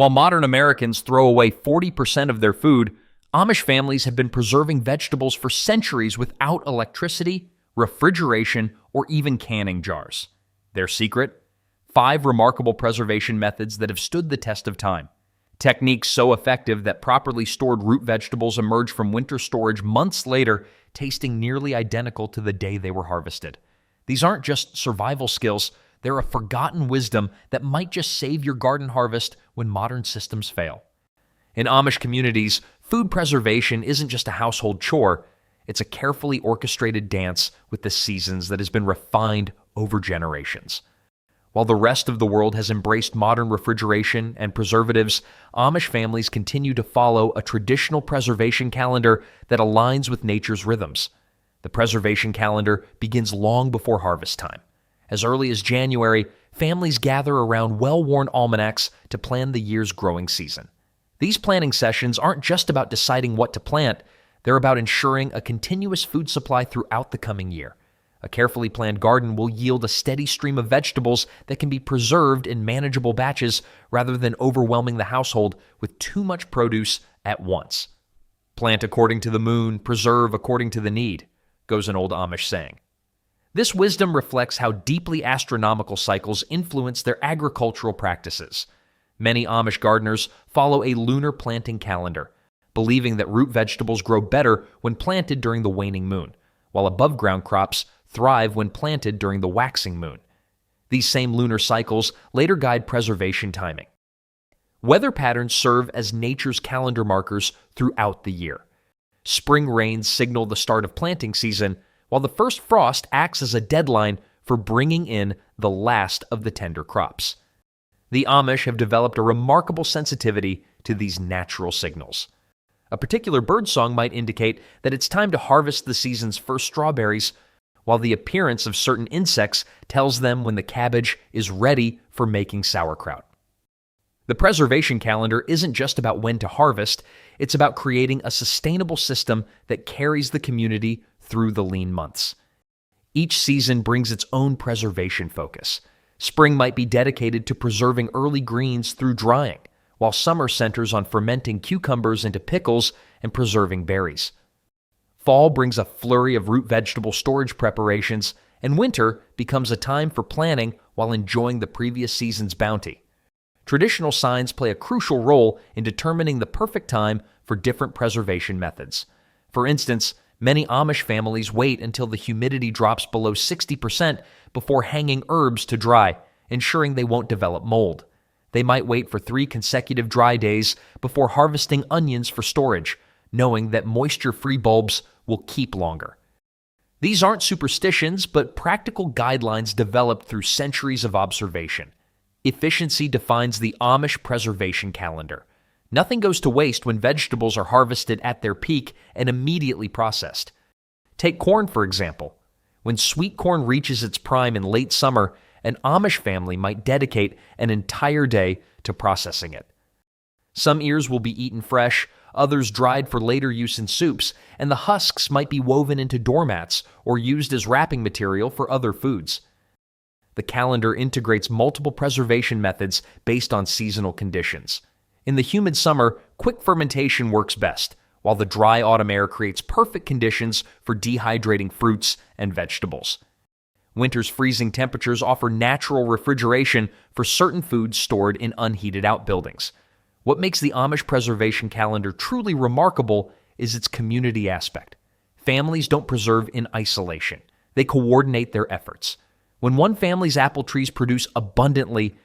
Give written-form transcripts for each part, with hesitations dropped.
While modern Americans throw away 40% of their food, Amish families have been preserving vegetables for centuries without electricity, refrigeration, or even canning jars. Their secret? 5 remarkable preservation methods that have stood the test of time. Techniques so effective that properly stored root vegetables emerge from winter storage months later, tasting nearly identical to the day they were harvested. These aren't just survival skills, they're a forgotten wisdom that might just save your garden harvest when modern systems fail. In Amish communities, food preservation isn't just a household chore, it's a carefully orchestrated dance with the seasons that has been refined over generations. While the rest of the world has embraced modern refrigeration and preservatives, Amish families continue to follow a traditional preservation calendar that aligns with nature's rhythms. The preservation calendar begins long before harvest time. As early as January, families gather around well-worn almanacs to plan the year's growing season. These planning sessions aren't just about deciding what to plant, they're about ensuring a continuous food supply throughout the coming year. A carefully planned garden will yield a steady stream of vegetables that can be preserved in manageable batches rather than overwhelming the household with too much produce at once. Plant according to the moon, preserve according to the need, goes an old Amish saying. This wisdom reflects how deeply astronomical cycles influence their agricultural practices. Many Amish gardeners follow a lunar planting calendar, believing that root vegetables grow better when planted during the waning moon, while above-ground crops thrive when planted during the waxing moon. These same lunar cycles later guide preservation timing. Weather patterns serve as nature's calendar markers throughout the year. Spring rains signal the start of planting season, while the first frost acts as a deadline for bringing in the last of the tender crops. The Amish have developed a remarkable sensitivity to these natural signals. A particular birdsong might indicate that it's time to harvest the season's first strawberries, while the appearance of certain insects tells them when the cabbage is ready for making sauerkraut. The preservation calendar isn't just about when to harvest, it's about creating a sustainable system that carries the community through the lean months. Each season brings its own preservation focus. Spring might be dedicated to preserving early greens through drying, while summer centers on fermenting cucumbers into pickles and preserving berries. Fall brings a flurry of root vegetable storage preparations, and winter becomes a time for planning while enjoying the previous season's bounty. Traditional signs play a crucial role in determining the perfect time for different preservation methods. For instance, many Amish families wait until the humidity drops below 60% before hanging herbs to dry, ensuring they won't develop mold. They might wait for 3 consecutive dry days before harvesting onions for storage, knowing that moisture-free bulbs will keep longer. These aren't superstitions, but practical guidelines developed through centuries of observation. Efficiency defines the Amish preservation calendar. Nothing goes to waste when vegetables are harvested at their peak and immediately processed. Take corn, for example. When sweet corn reaches its prime in late summer, an Amish family might dedicate an entire day to processing it. Some ears will be eaten fresh, others dried for later use in soups, and the husks might be woven into doormats or used as wrapping material for other foods. The calendar integrates multiple preservation methods based on seasonal conditions. In the humid summer, quick fermentation works best, while the dry autumn air creates perfect conditions for dehydrating fruits and vegetables. Winter's freezing temperatures offer natural refrigeration for certain foods stored in unheated outbuildings. What makes the Amish preservation calendar truly remarkable is its community aspect. Families don't preserve in isolation. They coordinate their efforts. When one family's apple trees produce abundantly,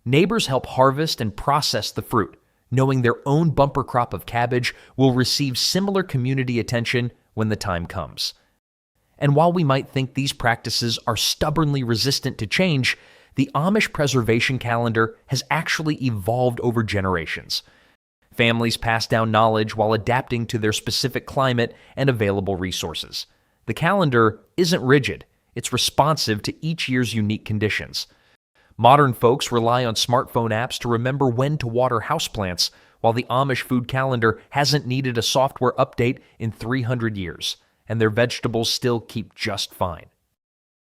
neighbors help harvest and process the fruit, knowing their own bumper crop of cabbage will receive similar community attention when the time comes. And while we might think these practices are stubbornly resistant to change, the Amish preservation calendar has actually evolved over generations. Families pass down knowledge while adapting to their specific climate and available resources. The calendar isn't rigid, it's responsive to each year's unique conditions. Modern folks rely on smartphone apps to remember when to water houseplants, while the Amish food calendar hasn't needed a software update in 300 years, and their vegetables still keep just fine.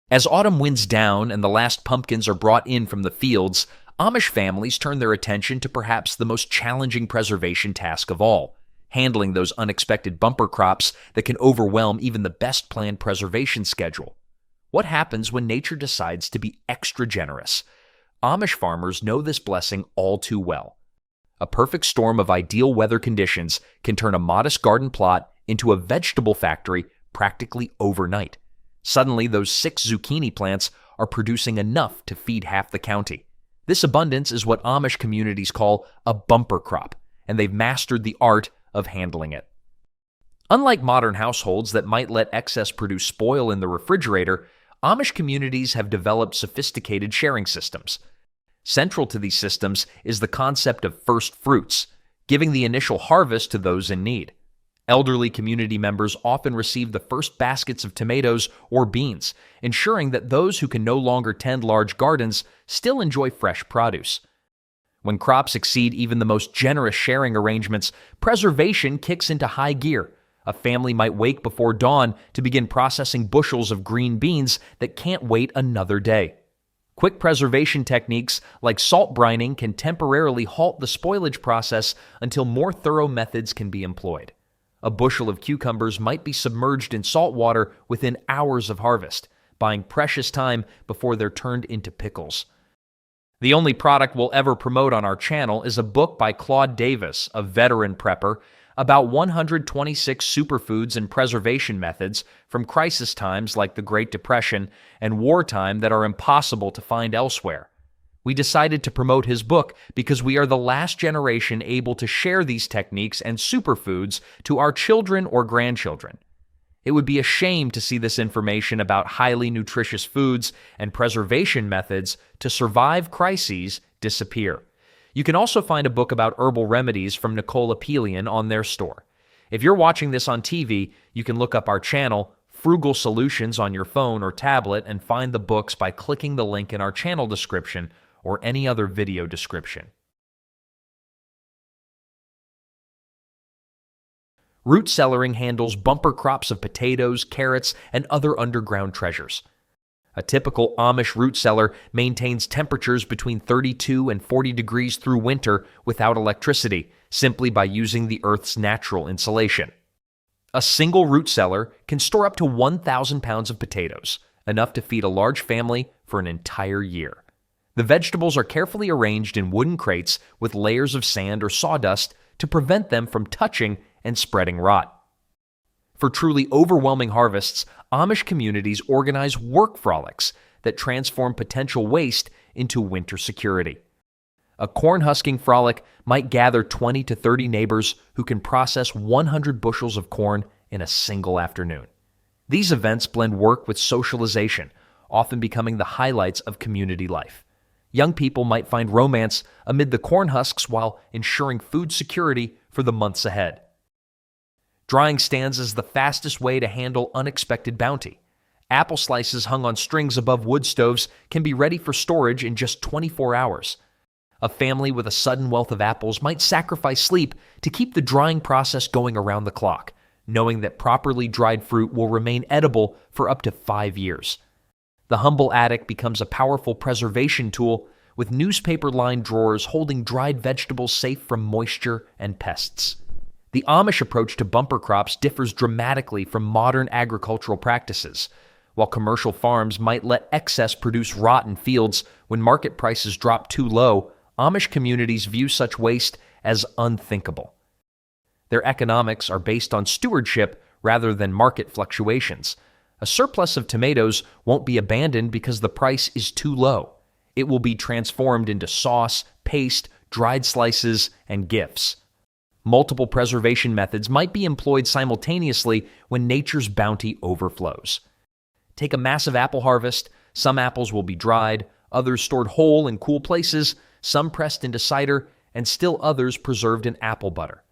As autumn winds down and the last pumpkins are brought in from the fields, Amish families turn their attention to perhaps the most challenging preservation task of all, handling those unexpected bumper crops that can overwhelm even the best planned preservation schedule. What happens when nature decides to be extra generous? Amish farmers know this blessing all too well. A perfect storm of ideal weather conditions can turn a modest garden plot into a vegetable factory practically overnight. Suddenly, those 6 zucchini plants are producing enough to feed half the county. This abundance is what Amish communities call a bumper crop, and they've mastered the art of handling it. Unlike modern households that might let excess produce spoil in the refrigerator, Amish communities have developed sophisticated sharing systems. Central to these systems is the concept of first fruits, giving the initial harvest to those in need. Elderly community members often receive the first baskets of tomatoes or beans, ensuring that those who can no longer tend large gardens still enjoy fresh produce. When crops exceed even the most generous sharing arrangements, preservation kicks into high gear. A family might wake before dawn to begin processing bushels of green beans that can't wait another day. Quick preservation techniques like salt brining can temporarily halt the spoilage process until more thorough methods can be employed. A bushel of cucumbers might be submerged in salt water within hours of harvest, buying precious time before they're turned into pickles. The only product we'll ever promote on our channel is a book by Claude Davis, a veteran prepper, about 126 superfoods and preservation methods from crisis times like the Great Depression and wartime that are impossible to find elsewhere. We decided to promote his book because we are the last generation able to share these techniques and superfoods to our children or grandchildren. It would be a shame to see this information about highly nutritious foods and preservation methods to survive crises disappear. You can also find a book about herbal remedies from Nicole Apelian on their store. If you're watching this on TV, you can look up our channel, Frugal Solutions, on your phone or tablet and find the books by clicking the link in our channel description or any other video description. Root cellaring handles bumper crops of potatoes, carrots, and other underground treasures. A typical Amish root cellar maintains temperatures between 32 and 40 degrees through winter without electricity, simply by using the Earth's natural insulation. A single root cellar can store up to 1,000 pounds of potatoes, enough to feed a large family for an entire year. The vegetables are carefully arranged in wooden crates with layers of sand or sawdust to prevent them from touching and spreading rot. For truly overwhelming harvests, Amish communities organize work frolics that transform potential waste into winter security. A corn husking frolic might gather 20 to 30 neighbors who can process 100 bushels of corn in a single afternoon. These events blend work with socialization, often becoming the highlights of community life. Young people might find romance amid the corn husks while ensuring food security for the months ahead. Drying stands as the fastest way to handle unexpected bounty. Apple slices hung on strings above wood stoves can be ready for storage in just 24 hours. A family with a sudden wealth of apples might sacrifice sleep to keep the drying process going around the clock, knowing that properly dried fruit will remain edible for up to 5 years. The humble attic becomes a powerful preservation tool, with newspaper-lined drawers holding dried vegetables safe from moisture and pests. The Amish approach to bumper crops differs dramatically from modern agricultural practices. While commercial farms might let excess produce rot in fields when market prices drop too low, Amish communities view such waste as unthinkable. Their economics are based on stewardship rather than market fluctuations. A surplus of tomatoes won't be abandoned because the price is too low. It will be transformed into sauce, paste, dried slices, and gifts. Multiple preservation methods might be employed simultaneously when nature's bounty overflows. Take a massive apple harvest. Some apples will be dried, others stored whole in cool places, some pressed into cider, and still others preserved in apple butter.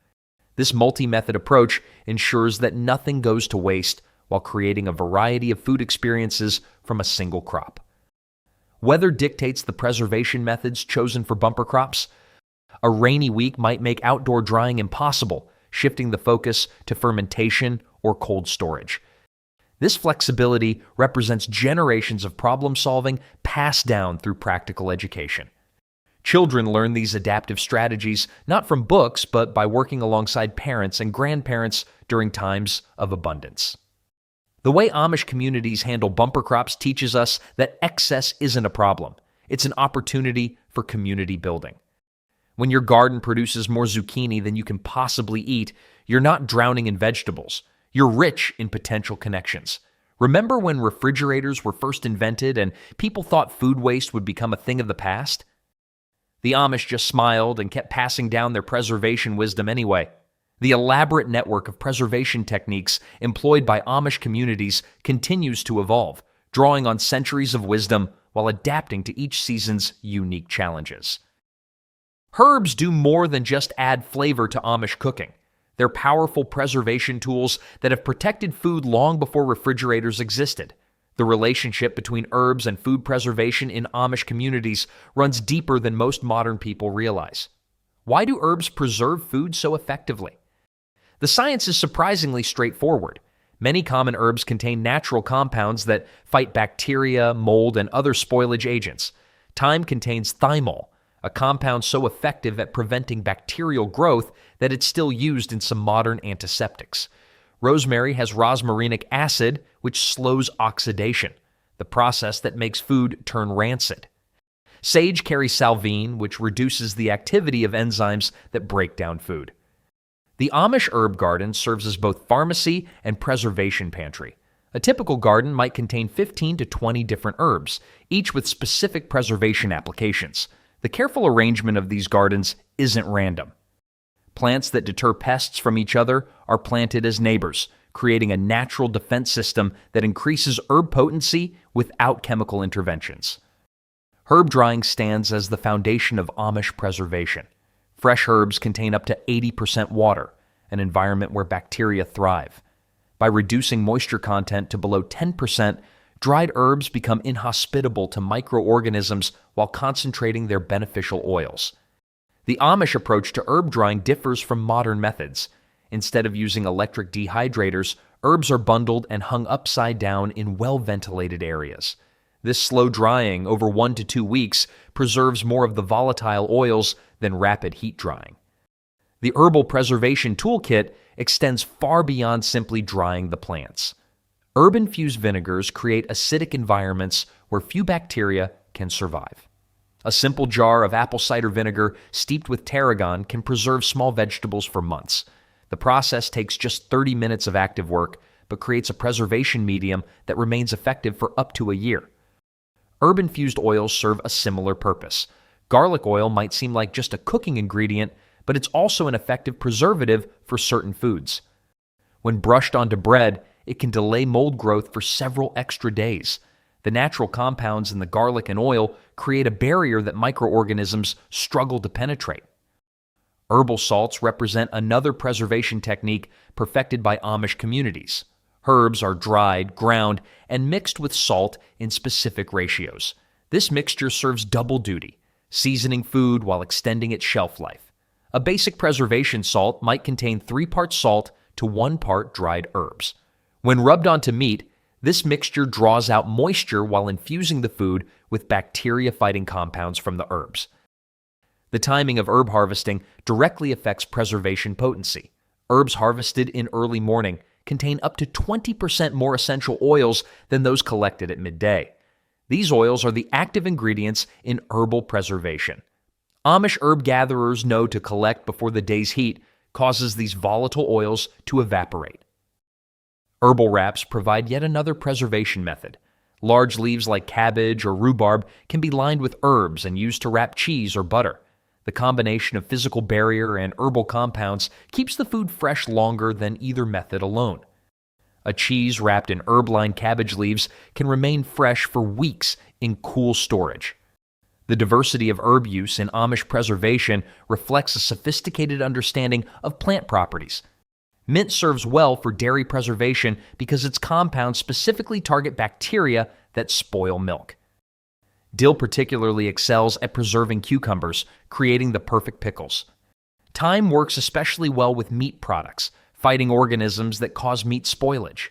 This multi-method approach ensures that nothing goes to waste while creating a variety of food experiences from a single crop. Weather dictates the preservation methods chosen for bumper crops. A rainy week might make outdoor drying impossible, shifting the focus to fermentation or cold storage. This flexibility represents generations of problem-solving passed down through practical education. Children learn these adaptive strategies not from books, but by working alongside parents and grandparents during times of abundance. The way Amish communities handle bumper crops teaches us that excess isn't a problem. It's an opportunity for community building. When your garden produces more zucchini than you can possibly eat, you're not drowning in vegetables. You're rich in potential connections. Remember when refrigerators were first invented and people thought food waste would become a thing of the past? The Amish just smiled and kept passing down their preservation wisdom anyway. The elaborate network of preservation techniques employed by Amish communities continues to evolve, drawing on centuries of wisdom while adapting to each season's unique challenges. Herbs do more than just add flavor to Amish cooking. They're powerful preservation tools that have protected food long before refrigerators existed. The relationship between herbs and food preservation in Amish communities runs deeper than most modern people realize. Why do herbs preserve food so effectively? The science is surprisingly straightforward. Many common herbs contain natural compounds that fight bacteria, mold, and other spoilage agents. Thyme contains thymol, a compound so effective at preventing bacterial growth that it's still used in some modern antiseptics. Rosemary has rosmarinic acid, which slows oxidation, the process that makes food turn rancid. Sage carries salvine, which reduces the activity of enzymes that break down food. The Amish herb garden serves as both pharmacy and preservation pantry. A typical garden might contain 15 to 20 different herbs, each with specific preservation applications. The careful arrangement of these gardens isn't random. Plants that deter pests from each other are planted as neighbors, creating a natural defense system that increases herb potency without chemical interventions. Herb drying stands as the foundation of Amish preservation. Fresh herbs contain up to 80% water, an environment where bacteria thrive. By reducing moisture content to below 10%, dried herbs become inhospitable to microorganisms while concentrating their beneficial oils. The Amish approach to herb drying differs from modern methods. Instead of using electric dehydrators, herbs are bundled and hung upside down in well-ventilated areas. This slow drying over 1 to 2 weeks preserves more of the volatile oils than rapid heat drying. The Herbal preservation toolkit extends far beyond simply drying the plants. Herb-infused vinegars create acidic environments where few bacteria can survive. A simple jar of apple cider vinegar steeped with tarragon can preserve small vegetables for months. The process takes just 30 minutes of active work, but creates a preservation medium that remains effective for up to a year. Herb-infused oils serve a similar purpose. Garlic oil might seem like just a cooking ingredient, but it's also an effective preservative for certain foods. When brushed onto bread, it can delay mold growth for several extra days. The natural compounds in the garlic and oil create a barrier that microorganisms struggle to penetrate. Herbal salts represent another preservation technique perfected by Amish communities. Herbs are dried, ground, and mixed with salt in specific ratios. This mixture serves double duty, seasoning food while extending its shelf life. A basic preservation salt might contain 3 parts salt to 1 part dried herbs. When rubbed onto meat, this mixture draws out moisture while infusing the food with bacteria-fighting compounds from the herbs. The timing of herb harvesting directly affects preservation potency. Herbs harvested in early morning contain up to 20% more essential oils than those collected at midday. These oils are the active ingredients in herbal preservation. Amish herb gatherers know to collect before the day's heat causes these volatile oils to evaporate. Herbal wraps provide yet another preservation method. Large leaves like cabbage or rhubarb can be lined with herbs and used to wrap cheese or butter. The combination of physical barrier and herbal compounds keeps the food fresh longer than either method alone. A cheese wrapped in herb-lined cabbage leaves can remain fresh for weeks in cool storage. The diversity of herb use in Amish preservation reflects a sophisticated understanding of plant properties. Mint serves well for dairy preservation because its compounds specifically target bacteria that spoil milk. Dill particularly excels at preserving cucumbers, creating the perfect pickles. Thyme works especially well with meat products, fighting organisms that cause meat spoilage.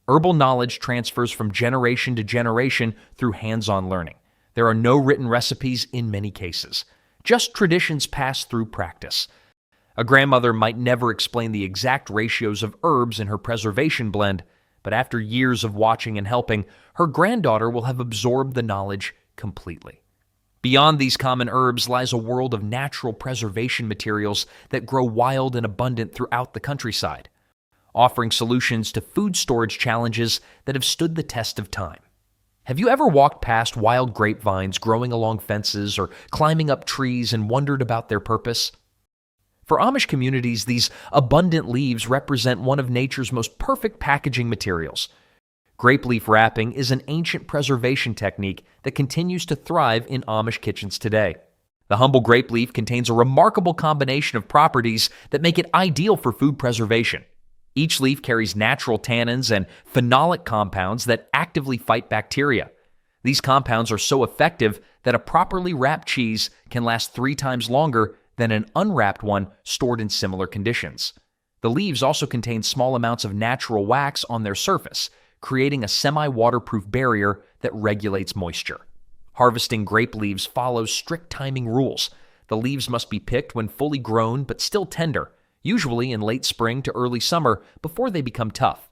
Herbal knowledge transfers from generation to generation through hands-on learning. There are no written recipes in many cases, just traditions passed through practice. A grandmother might never explain the exact ratios of herbs in her preservation blend, but after years of watching and helping, her granddaughter will have absorbed the knowledge completely. Beyond these common herbs lies a world of natural preservation materials that grow wild and abundant throughout the countryside, offering solutions to food storage challenges that have stood the test of time. Have you ever walked past wild grapevines growing along fences or climbing up trees and wondered about their purpose? For Amish communities, these abundant leaves represent one of nature's most perfect packaging materials. Grape leaf wrapping is an ancient preservation technique that continues to thrive in Amish kitchens today. The humble grape leaf contains a remarkable combination of properties that make it ideal for food preservation. Each leaf carries natural tannins and phenolic compounds that actively fight bacteria. These compounds are so effective that a properly wrapped cheese can last 3 times longer than an unwrapped one stored in similar conditions. The leaves also contain small amounts of natural wax on their surface, creating a semi-waterproof barrier that regulates moisture. Harvesting grape leaves follows strict timing rules. The leaves must be picked when fully grown but still tender, usually in late spring to early summer before they become tough.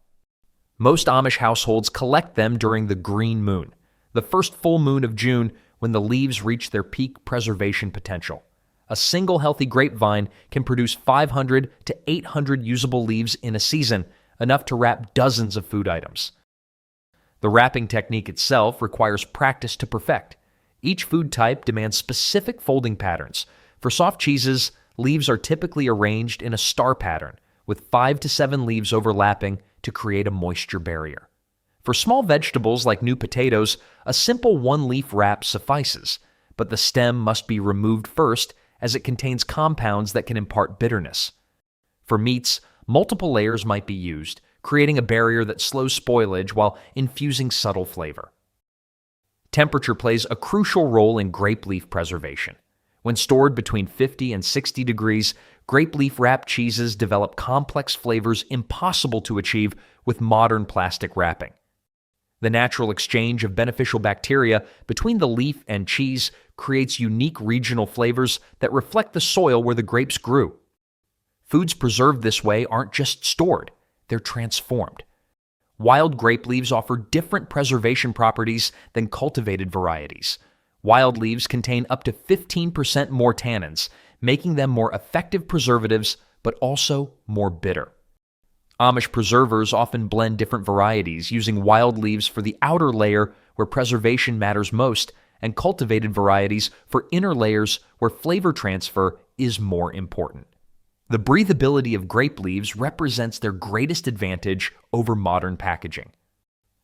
Most Amish households collect them during the green moon, the first full moon of June, when the leaves reach their peak preservation potential. A single healthy grapevine can produce 500 to 800 usable leaves in a season, enough to wrap dozens of food items. The wrapping technique itself requires practice to perfect. Each food type demands specific folding patterns. For soft cheeses, leaves are typically arranged in a star pattern, with 5 to 7 leaves overlapping to create a moisture barrier. For small vegetables like new potatoes, a simple one-leaf wrap suffices, but the stem must be removed first as it contains compounds that can impart bitterness. For meats, multiple layers might be used, creating a barrier that slows spoilage while infusing subtle flavor. Temperature plays a crucial role in grape leaf preservation. When stored between 50 and 60 degrees, grape leaf wrapped cheeses develop complex flavors impossible to achieve with modern plastic wrapping. The natural exchange of beneficial bacteria between the leaf and cheese creates unique regional flavors that reflect the soil where the grapes grew. Foods preserved this way aren't just stored, they're transformed. Wild grape leaves offer different preservation properties than cultivated varieties. Wild leaves contain up to 15% more tannins, making them more effective preservatives, but also more bitter. Amish preservers often blend different varieties, using wild leaves for the outer layer where preservation matters most, and cultivated varieties for inner layers where flavor transfer is more important. The breathability of grape leaves represents their greatest advantage over modern packaging.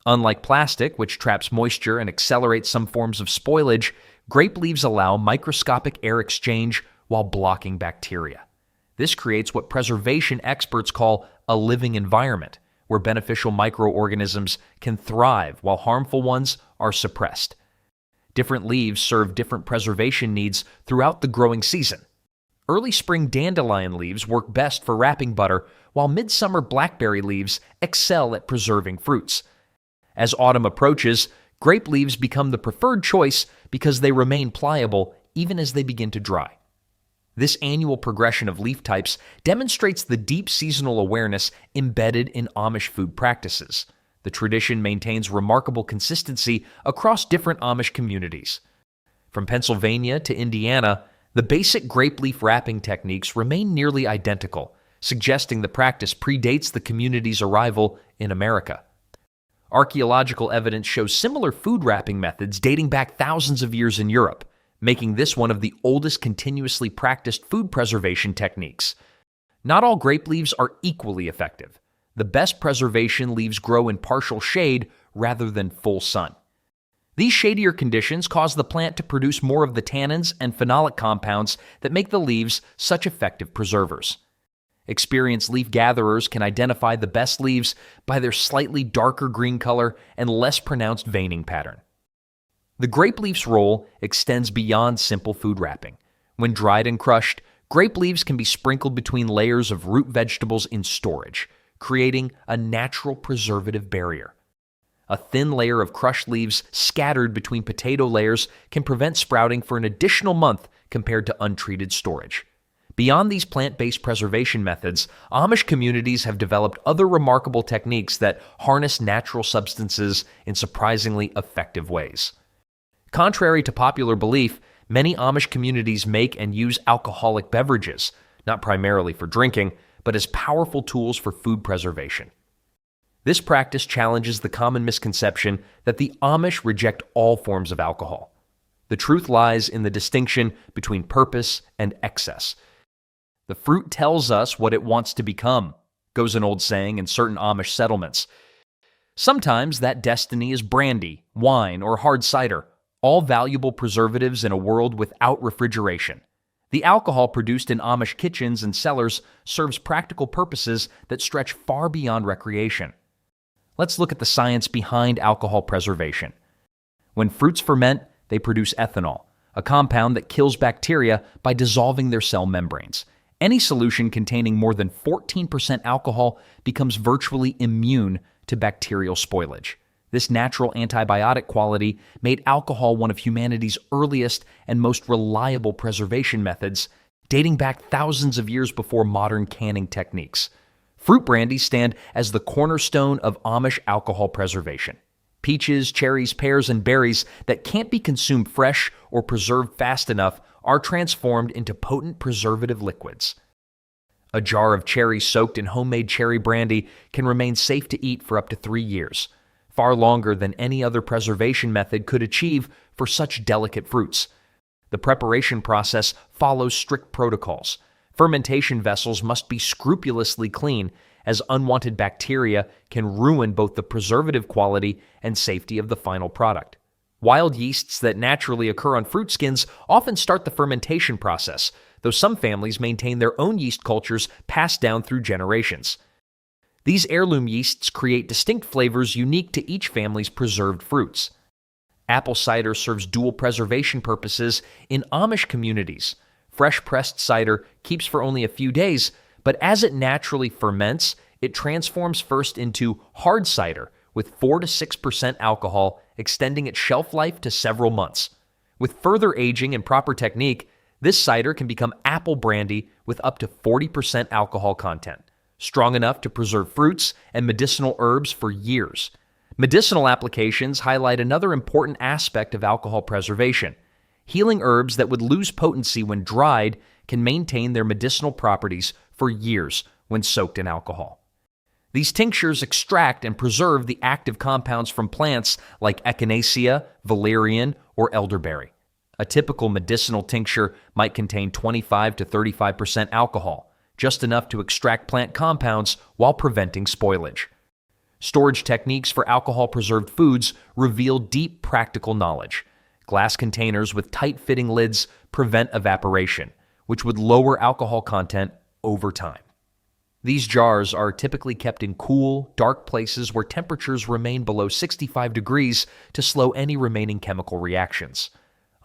Unlike plastic, which traps moisture and accelerates some forms of spoilage, grape leaves allow microscopic air exchange while blocking bacteria. This creates what preservation experts call a living environment, where beneficial microorganisms can thrive while harmful ones are suppressed. Different leaves serve different preservation needs throughout the growing season. Early spring dandelion leaves work best for wrapping butter, while midsummer blackberry leaves excel at preserving fruits. As autumn approaches, grape leaves become the preferred choice because they remain pliable even as they begin to dry. This annual progression of leaf types demonstrates the deep seasonal awareness embedded in Amish food practices. The tradition maintains remarkable consistency across different Amish communities. From Pennsylvania to Indiana, the basic grape leaf wrapping techniques remain nearly identical, suggesting the practice predates the community's arrival in America. Archaeological evidence shows similar food wrapping methods dating back thousands of years in Europe, making this one of the oldest continuously practiced food preservation techniques. Not all grape leaves are equally effective. The best preservation leaves grow in partial shade rather than full sun. These shadier conditions cause the plant to produce more of the tannins and phenolic compounds that make the leaves such effective preservers. Experienced leaf gatherers can identify the best leaves by their slightly darker green color and less pronounced veining pattern. The grape leaf's role extends beyond simple food wrapping. When dried and crushed, grape leaves can be sprinkled between layers of root vegetables in storage, creating a natural preservative barrier. A thin layer of crushed leaves scattered between potato layers can prevent sprouting for an additional month compared to untreated storage. Beyond these plant-based preservation methods, Amish communities have developed other remarkable techniques that harness natural substances in surprisingly effective ways. Contrary to popular belief, many Amish communities make and use alcoholic beverages, not primarily for drinking, but as powerful tools for food preservation. This practice challenges the common misconception that the Amish reject all forms of alcohol. The truth lies in the distinction between purpose and excess. The fruit tells us what it wants to become, goes an old saying in certain Amish settlements. Sometimes that destiny is brandy, wine, or hard cider, all valuable preservatives in a world without refrigeration. The alcohol produced in Amish kitchens and cellars serves practical purposes that stretch far beyond recreation. Let's look at the science behind alcohol preservation. When fruits ferment, they produce ethanol, a compound that kills bacteria by dissolving their cell membranes. Any solution containing more than 14% alcohol becomes virtually immune to bacterial spoilage. This natural antibiotic quality made alcohol one of humanity's earliest and most reliable preservation methods, dating back thousands of years before modern canning techniques. Fruit brandies stand as the cornerstone of Amish alcohol preservation. Peaches, cherries, pears, and berries that can't be consumed fresh or preserved fast enough are transformed into potent preservative liquids. A jar of cherries soaked in homemade cherry brandy can remain safe to eat for up to 3 years, far longer than any other preservation method could achieve for such delicate fruits. The preparation process follows strict protocols. Fermentation vessels must be scrupulously clean, as unwanted bacteria can ruin both the preservative quality and safety of the final product. Wild yeasts that naturally occur on fruit skins often start the fermentation process, though some families maintain their own yeast cultures passed down through generations. These heirloom yeasts create distinct flavors unique to each family's preserved fruits. Apple cider serves dual preservation purposes in Amish communities. Fresh pressed cider keeps for only a few days, but as it naturally ferments, it transforms first into hard cider with 4 to 6% alcohol, extending its shelf life to several months. With further aging and proper technique, this cider can become apple brandy with up to 40% alcohol content, strong enough to preserve fruits and medicinal herbs for years. Medicinal applications highlight another important aspect of alcohol preservation. Healing herbs that would lose potency when dried can maintain their medicinal properties for years when soaked in alcohol. These tinctures extract and preserve the active compounds from plants like echinacea, valerian, or elderberry. A typical medicinal tincture might contain 25 to 35% alcohol, just enough to extract plant compounds while preventing spoilage. Storage techniques for alcohol-preserved foods reveal deep practical knowledge. Glass containers with tight-fitting lids prevent evaporation, which would lower alcohol content over time. These jars are typically kept in cool, dark places where temperatures remain below 65 degrees to slow any remaining chemical reactions.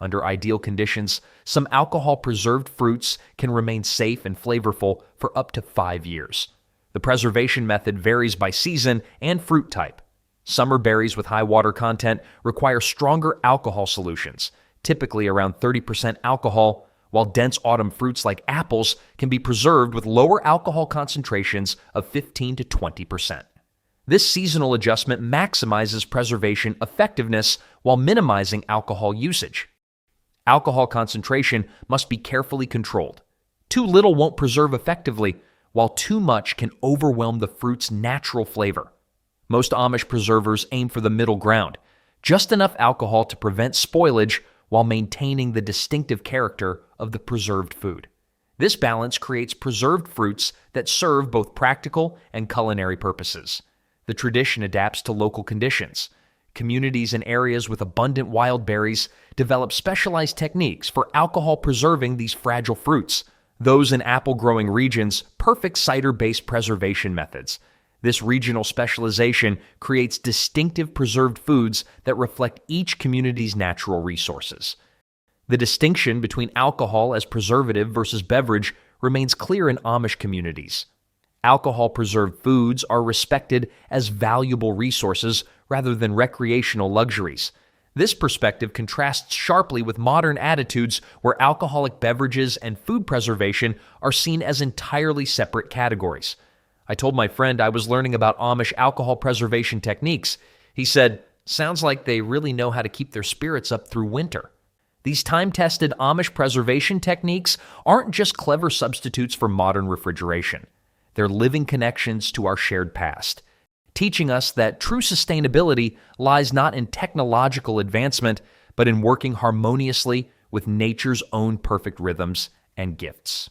Under ideal conditions, some alcohol-preserved fruits can remain safe and flavorful for up to 5 years. The preservation method varies by season and fruit type. Summer berries with high water content require stronger alcohol solutions, typically around 30% alcohol, while dense autumn fruits like apples can be preserved with lower alcohol concentrations of 15 to 20%. This seasonal adjustment maximizes preservation effectiveness while minimizing alcohol usage. Alcohol concentration must be carefully controlled. Too little won't preserve effectively, while too much can overwhelm the fruit's natural flavor. Most Amish preservers aim for the middle ground, just enough alcohol to prevent spoilage while maintaining the distinctive character of the preserved food. This balance creates preserved fruits that serve both practical and culinary purposes. The tradition adapts to local conditions. Communities in areas with abundant wild berries develop specialized techniques for alcohol preserving these fragile fruits. Those in apple-growing regions, perfect cider-based preservation methods. This regional specialization creates distinctive preserved foods that reflect each community's natural resources. The distinction between alcohol as preservative versus beverage remains clear in Amish communities. Alcohol-preserved foods are respected as valuable resources rather than recreational luxuries. This perspective contrasts sharply with modern attitudes where alcoholic beverages and food preservation are seen as entirely separate categories. I told my friend I was learning about Amish alcohol preservation techniques. He said, "Sounds like they really know how to keep their spirits up through winter." These time-tested Amish preservation techniques aren't just clever substitutes for modern refrigeration. They're living connections to our shared past, teaching us that true sustainability lies not in technological advancement, but in working harmoniously with nature's own perfect rhythms and gifts.